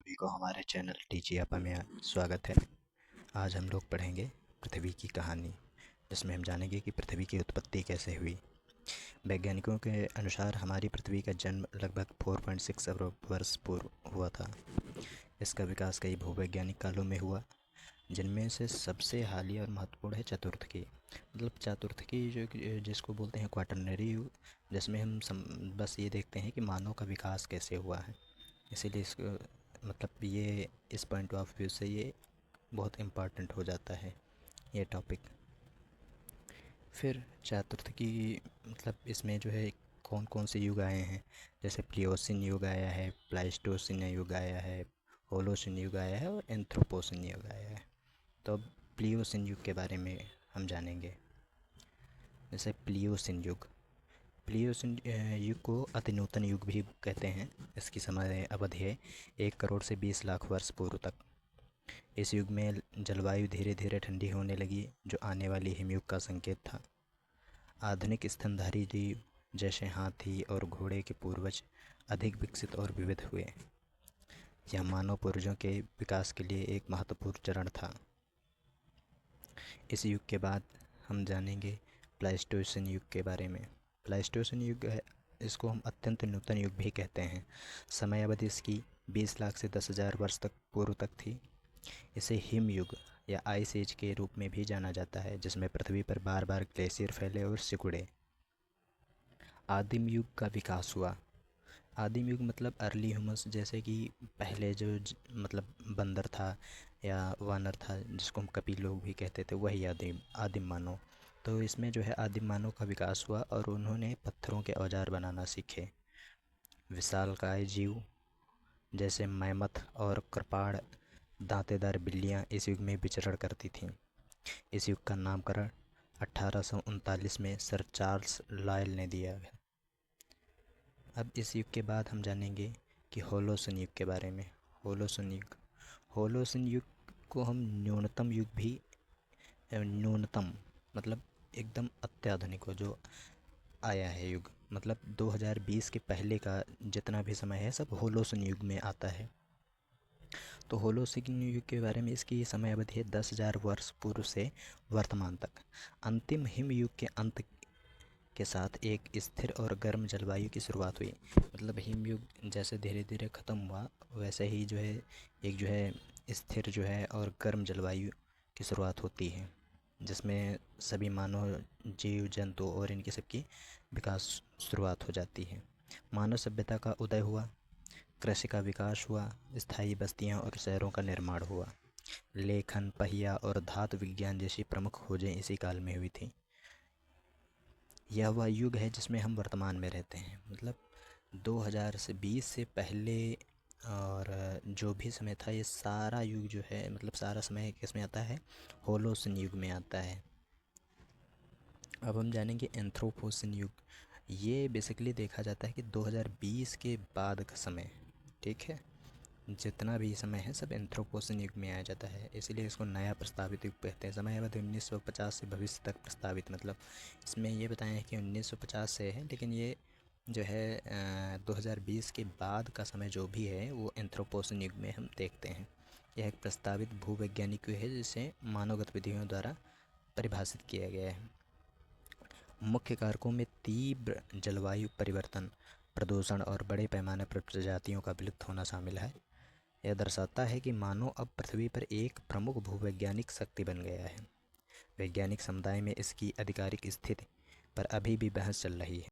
सभी को हमारे चैनल टीचियापा में स्वागत है। आज हम लोग पढ़ेंगे पृथ्वी की कहानी, जिसमें हम जानेंगे कि पृथ्वी की उत्पत्ति कैसे हुई। वैज्ञानिकों के अनुसार हमारी पृथ्वी का जन्म लगभग 4.6 अरब वर्ष पूर्व हुआ था। इसका विकास कई भूवैज्ञानिक कालों में हुआ, जिनमें से सबसे हालिया और महत्वपूर्ण है चतुर्थकी। मतलब चतुर्थकी जो जिसको बोलते हैं क्वाटरनरी युग, जिसमें हम बस ये देखते हैं कि मानव का विकास कैसे हुआ है। इसीलिए इसको मतलब ये इस पॉइंट ऑफ व्यू से ये बहुत इम्पॉर्टेंट हो जाता है ये टॉपिक। फिर चतुर्थी मतलब इसमें जो है कौन कौन से युग आए हैं, जैसे प्लियोसिन युग आया है, प्लाइस्टोसिन युग आया है, होलोसिन युग आया है और एंथ्रोपोसिन युग आया है। तो अब प्लियोसिन युग के बारे में हम जानेंगे। जैसे प्लियोसिन युग को अतिनूतन युग भी कहते हैं। इसकी समय अवधि है 1 करोड़ से 20 लाख वर्ष पूर्व तक। इस युग में जलवायु धीरे धीरे ठंडी होने लगी, जो आने वाली हिमयुग का संकेत था। आधुनिक स्तनधारी जीव जैसे हाथी और घोड़े के पूर्वज अधिक विकसित और विविध हुए। यह मानव पूर्वजों के विकास के लिए एक महत्वपूर्ण चरण था। इस युग के बाद हम जानेंगे प्लाइस्टोसिन युग के बारे में। प्लाइस्टोसिन युग है, इसको हम अत्यंत नूतन युग भी कहते हैं। समय अवधि इसकी 20 लाख से 10,000 वर्ष तक पूर्व तक थी। इसे हिम युग या आइस एज के रूप में भी जाना जाता है, जिसमें पृथ्वी पर बार बार ग्लेशियर फैले और सिकुड़े। आदिम युग का विकास हुआ। आदिम युग मतलब अर्ली ह्यूमंस, जैसे कि पहले जो मतलब बंदर था या वानर था, जिसको हम कपिल लोग भी कहते थे, वही आदिम आदिम मानव। तो इसमें जो है आदिम मानव का विकास हुआ और उन्होंने पत्थरों के औजार बनाना सीखे। विशालकाय जीव जैसे मैमथ और कृपाण दांतेदार बिल्लियां इस युग में विचरण करती थीं। इस युग का नामकरण 1839 में सर चार्ल्स लॉयल ने दिया है। अब इस युग के बाद हम जानेंगे कि होलोसिन युग के बारे में। होलोसिन युग को हम न्यूनतम युग भी, न्यूनतम मतलब एकदम अत्याधुनिक हो जो आया है युग, मतलब 2020 के पहले का जितना भी समय है सब होलोसिन युग में आता है। तो होलोसिन युग के बारे में इसकी समय अवधि है 10,000 वर्ष पूर्व से वर्तमान तक। अंतिम हिम युग के अंत के साथ एक स्थिर और गर्म जलवायु की शुरुआत हुई। मतलब हिम युग जैसे धीरे धीरे ख़त्म हुआ, वैसे ही जो है एक जो है स्थिर जो है और गर्म जलवायु की शुरुआत होती है, जिसमें सभी मानव जीव जंतु और इनकी सबकी विकास शुरुआत हो जाती है। मानव सभ्यता का उदय हुआ, कृषि का विकास हुआ, स्थायी बस्तियां और शहरों का निर्माण हुआ। लेखन, पहिया और धातु विज्ञान जैसी प्रमुख खोजें इसी काल में हुई थी। यह वह युग है जिसमें हम वर्तमान में रहते हैं। मतलब 2000 से 20 से पहले और जो भी समय था, ये सारा युग जो है मतलब सारा समय किस में आता है, होलोसिन युग में आता है। अब हम जानेंगे एंथ्रोपोसिन युग। ये बेसिकली देखा जाता है कि 2020 के बाद का समय, ठीक है, जितना भी समय है सब एंथ्रोपोसिन युग में आ जाता है, इसीलिए इसको नया प्रस्तावित युग कहते हैं। समय अवधि 1950 से भविष्य तक प्रस्तावित, मतलब इसमें ये बताया है कि 1950 से है, लेकिन ये जो है 2020 के बाद का समय जो भी है वो एंथ्रोपोसिन युग में हम देखते हैं। यह एक प्रस्तावित भूवैज्ञानिक युग है जिसे मानव गतिविधियों द्वारा परिभाषित किया गया है। मुख्य कारकों में तीव्र जलवायु परिवर्तन, प्रदूषण और बड़े पैमाने पर प्रजातियों का विलुप्त होना शामिल है। यह दर्शाता है कि मानव अब पृथ्वी पर एक प्रमुख भूवैज्ञानिक शक्ति बन गया है। वैज्ञानिक समुदाय में इसकी आधिकारिक स्थिति पर अभी भी बहस चल रही है।